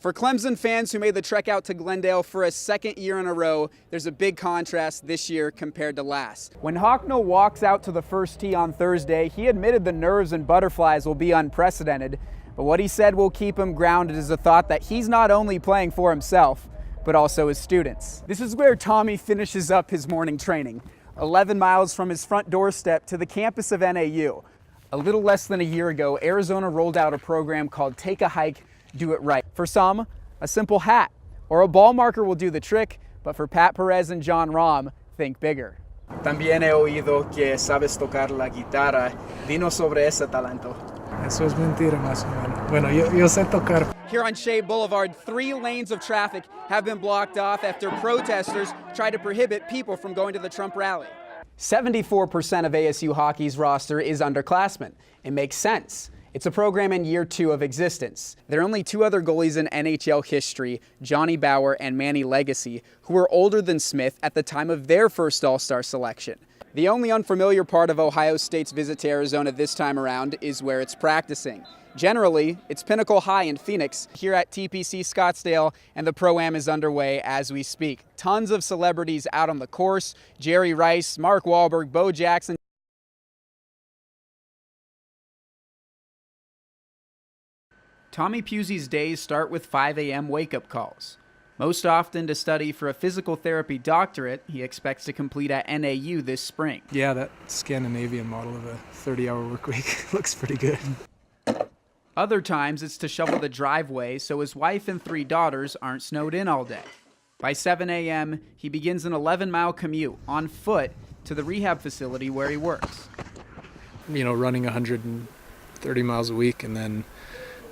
For Clemson fans who made the trek out to Glendale for a second year in a row, there's a big contrast this year compared to last. When Hocknell walks out to the first tee on Thursday, he admitted the nerves and butterflies will be unprecedented, but what he said will keep him grounded is the thought that he's not only playing for himself, but also his students. This is where Tommy finishes up his morning training, 11 miles from his front doorstep to the campus of NAU. A little less than a year ago, Arizona rolled out a program called Take a Hike, Do It Right. For some, a simple hat or a ball marker will do the trick, but for Pat Perez and John Rahm, think bigger. También he oído que sabes tocar la guitarra. Dinos sobre ese talento. Eso es mentira, más o menos. Bueno, yo sé tocar. Here on Shea Boulevard, 3 lanes of traffic have been blocked off after protesters try to prohibit people from going to the Trump rally. 74% of ASU hockey's roster is underclassmen. It makes sense. It's a program in year 2 of existence. There are only 2 other goalies in NHL history, Johnny Bauer and Manny Legacy, who were older than Smith at the time of their first All-Star selection. The only unfamiliar part of Ohio State's visit to Arizona this time around is where it's practicing. Generally, it's Pinnacle High in Phoenix, here at TPC Scottsdale, and the Pro-Am is underway as we speak. Tons of celebrities out on the course: Jerry Rice, Mark Wahlberg, Bo Jackson. Tommy Pusey's days start with 5 a.m. wake-up calls. Most often to study for a physical therapy doctorate he expects to complete at NAU this spring. Yeah, that Scandinavian model of a 30-hour work week looks pretty good. Other times it's to shovel the driveway so his wife and 3 daughters aren't snowed in all day. By 7 a.m., he begins an 11-mile commute on foot to the rehab facility where he works. You know, running 130 miles a week and then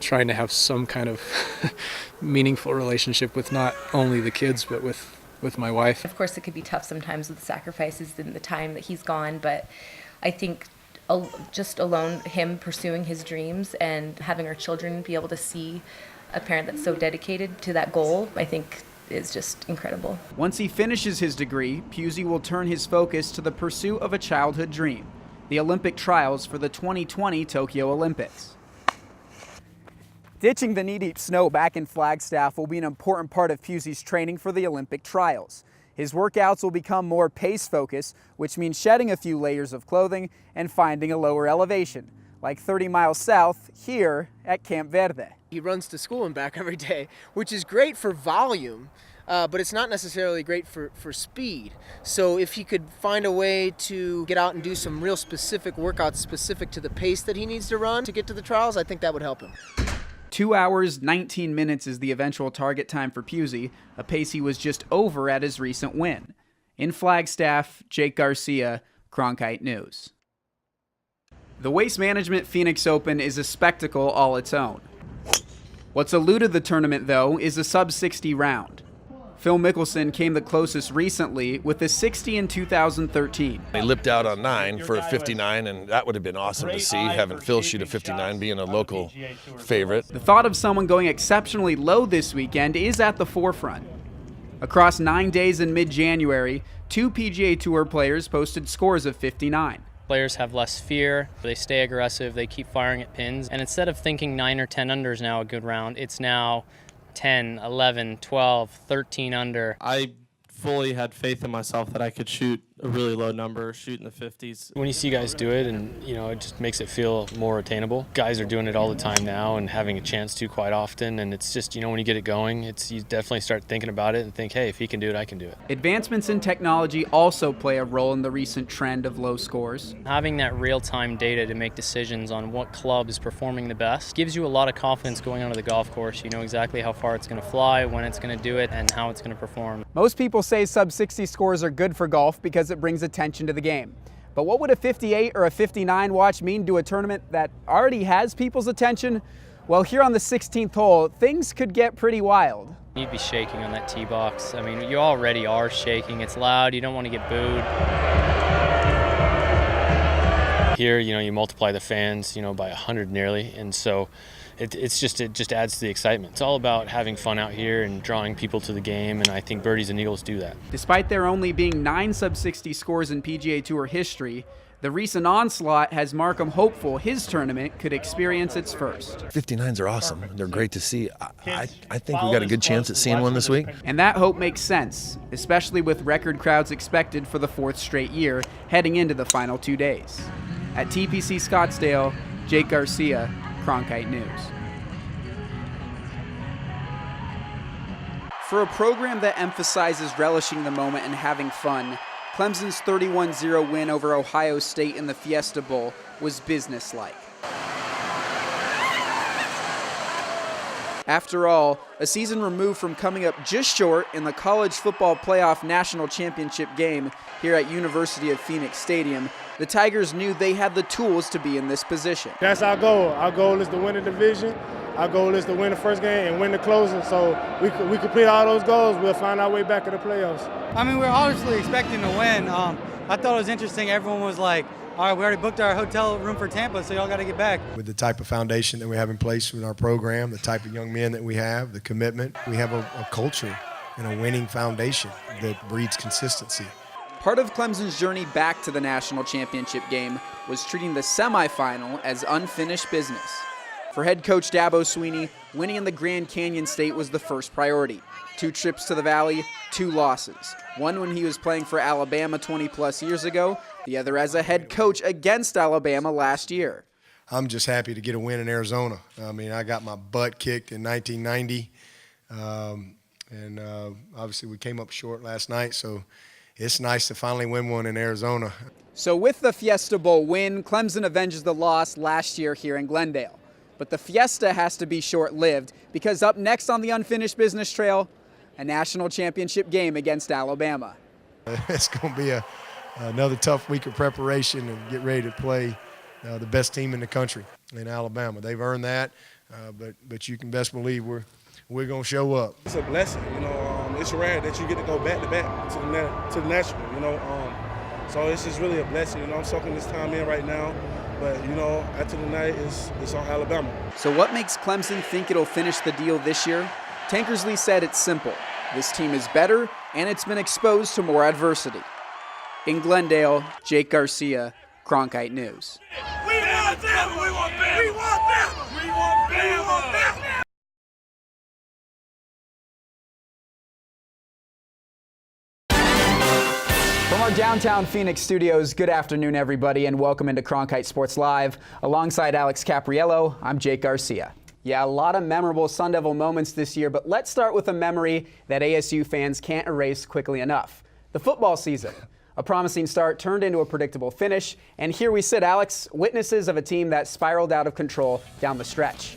trying to have some kind of meaningful relationship with not only the kids but with my wife. Of course it could be tough sometimes with the sacrifices and the time that he's gone, but I think just alone him pursuing his dreams and having our children be able to see a parent that's so dedicated to that goal, I think is just incredible. Once he finishes his degree, Pusey will turn his focus to the pursuit of a childhood dream, the Olympic trials for the 2020 Tokyo Olympics. Ditching the knee-deep snow back in Flagstaff will be an important part of Pusey's training for the Olympic trials. His workouts will become more pace-focused, which means shedding a few layers of clothing and finding a lower elevation, like 30 miles south here at Camp Verde. He runs to school and back every day, which is great for volume, but it's not necessarily great for speed. So if he could find a way to get out and do some real specific workouts specific to the pace that he needs to run to get to the trials, I think that would help him. 2 hours, 19 minutes is the eventual target time for Pusey, a pace he was just over at his recent win. In Flagstaff, Jake Garcia, Cronkite News. The Waste Management Phoenix Open is a spectacle all its own. What's eluded the tournament, though, is a sub-60 round. Phil Mickelson came the closest recently with a 60 in 2013. They lipped out on 9 for a 59, and that would have been awesome to see, having Phil shoot a 59, being a local favorite. The thought of someone going exceptionally low this weekend is at the forefront. Across 9 days in mid-January, 2 PGA Tour players posted scores of 59. Players have less fear, they stay aggressive, they keep firing at pins, and instead of thinking 9 or 10 under is now a good round, it's now 10, 11, 12, 13 under. I fully had faith in myself that I could shoot a really low number, shoot in the 50s. When you see guys do it, and it just makes it feel more attainable. Guys are doing it all the time now and having a chance to quite often, and it's just, when you get it going, you definitely start thinking about it and think, hey, if he can do it, I can do it. Advancements in technology also play a role in the recent trend of low scores. Having that real-time data to make decisions on what club is performing the best gives you a lot of confidence going onto the golf course. You know exactly how far it's going to fly, when it's going to do it, and how it's going to perform. Most people say sub-60 scores are good for golf because it brings attention to the game. But what would a 58 or a 59 watch mean to a tournament that already has people's attention? Well, here on the 16th hole, things could get pretty wild. You'd be shaking on that tee box. I mean, you already are shaking. It's loud. You don't want to get booed. Here, you multiply the fans, by 100 nearly, and so it just adds to the excitement. It's all about having fun out here and drawing people to the game, and I think birdies and eagles do that. Despite there only being 9 sub-60 scores in PGA Tour history, The recent onslaught has Markham hopeful his tournament could experience its first. 59s are awesome. They're great to see. I think we got a good chance at seeing one this week. And that hope makes sense, especially with record crowds expected for the 4th straight year heading into the final 2 days. At TPC Scottsdale, Jake Garcia, Cronkite News. For a program that emphasizes relishing the moment and having fun, Clemson's 31-0 win over Ohio State in the Fiesta Bowl was businesslike. After all, a season removed from coming up just short in the College Football Playoff National Championship game here at University of Phoenix Stadium, the Tigers knew they had the tools to be in this position. That's our goal. Our goal is to win the division. Our goal is to win the first game and win the closing. So we complete all those goals, we'll find our way back to the playoffs. I mean, we're obviously expecting to win. I thought it was interesting. Everyone was like, all right, we already booked our hotel room for Tampa, so y'all got to get back. With the type of foundation that we have in place in our program, the type of young men that we have, the commitment, we have a culture and a winning foundation that breeds consistency. Part of Clemson's journey back to the national championship game was treating the semifinal as unfinished business. For head coach Dabo Swinney, winning in the Grand Canyon State was the first priority. 2 trips to the Valley, 2 losses. One when he was playing for Alabama 20-plus years ago, the other as a head coach against Alabama last year. I'm just happy to get a win in Arizona. I mean, I got my butt kicked in 1990, and obviously we came up short last night, so it's nice to finally win one in Arizona. So with the Fiesta Bowl win, Clemson avenges the loss last year here in Glendale. But the Fiesta has to be short-lived because up next on the unfinished business trail, a national championship game against Alabama. It's going to be another tough week of preparation and get ready to play the best team in the country in Alabama. They've earned that, but you can best believe we're going to show up. It's a blessing, it's rare that you get to go back-to-back to the national, so it's just really a blessing. I'm soaking this time in right now. But, after the night, it's on Alabama. So what makes Clemson think it'll finish the deal this year? Tankersley said it's simple. This team is better, and it's been exposed to more adversity. In Glendale, Jake Garcia, Cronkite News. We want them! We want them! We want them! We want them! We want them! From our downtown Phoenix studios, good afternoon, everybody, and welcome into Cronkite Sports Live. Alongside Alex Capriello, I'm Jake Garcia. Yeah, a lot of memorable Sun Devil moments this year, but let's start with a memory that ASU fans can't erase quickly enough. The football season. A promising start turned into a predictable finish, and here we sit, Alex, witnesses of a team that spiraled out of control down the stretch.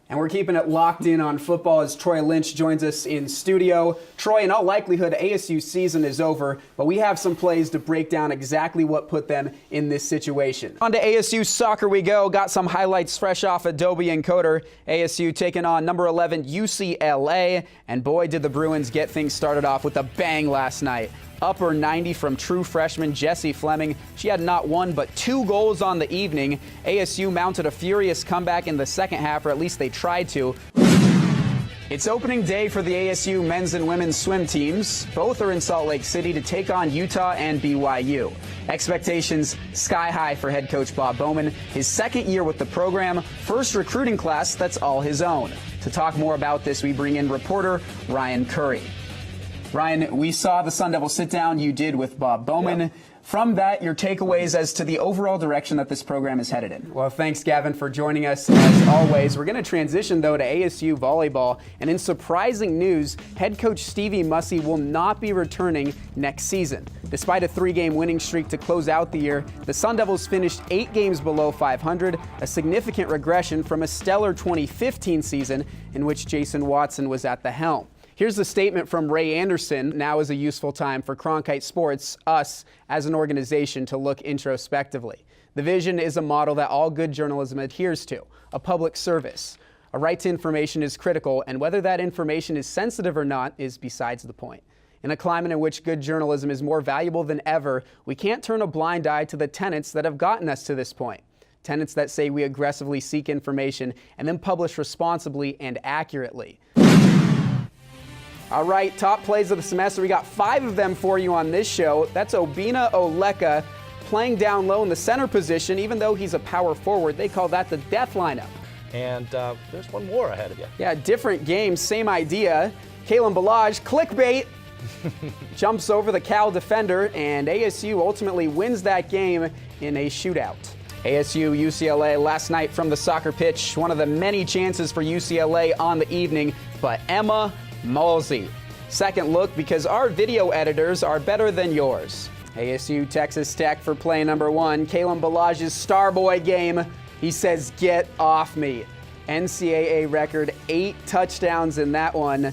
And we're keeping it locked in on football as Troy Lynch joins us in studio. Troy, in all likelihood, ASU's season is over, but we have some plays to break down exactly what put them in this situation. On to ASU soccer we go. Got some highlights fresh off Adobe Encoder. ASU taking on number 11 UCLA, and boy, did the Bruins get things started off with a bang last night. Upper 90 from true freshman Jessie Fleming. She had not one but 2 goals on the evening. ASU mounted a furious comeback in the second half, or at least they tried to. It's opening day for the ASU men's and women's swim teams. Both are in Salt Lake City to take on Utah and BYU. Expectations sky high for head coach Bob Bowman. His second year with the program, first recruiting class that's all his own. To talk more about this, we bring in reporter Ryan Curry. Ryan, we saw the Sun Devil sit down you did with Bob Bowman. Yep. From that, your takeaways as to the overall direction that this program is headed in. Well, thanks, Gavin, for joining us as always. We're going to transition, though, to ASU volleyball. And in surprising news, head coach Stevie Mussey will not be returning next season. Despite a 3-game winning streak to close out the year, the Sun Devils finished 8 games below 500, a significant regression from a stellar 2015 season in which Jason Watson was at the helm. Here's a statement from Ray Anderson. Now is a useful time for Cronkite Sports, us, as an organization, to look introspectively. The vision is a model that all good journalism adheres to, a public service. A right to information is critical, and whether that information is sensitive or not is besides the point. In a climate in which good journalism is more valuable than ever, we can't turn a blind eye to the tenets that have gotten us to this point. Tenets that say we aggressively seek information and then publish responsibly and accurately. All right, top plays of the semester. We got 5 of them for you on this show. That's Obina Oleka playing down low in the center position, even though he's a power forward. They call that the death lineup. And there's one more ahead of you. Yeah, different game, same idea. Kalen Balaj, clickbait, jumps over the Cal defender, and ASU ultimately wins that game in a shootout. ASU UCLA last night from the soccer pitch, one of the many chances for UCLA on the evening, but Emma Malsey. Second look, because our video editors are better than yours. ASU Texas Tech for play number 1. Kalen Balaj's Starboy game. He says, "Get off me." NCAA record, 8 touchdowns in that one.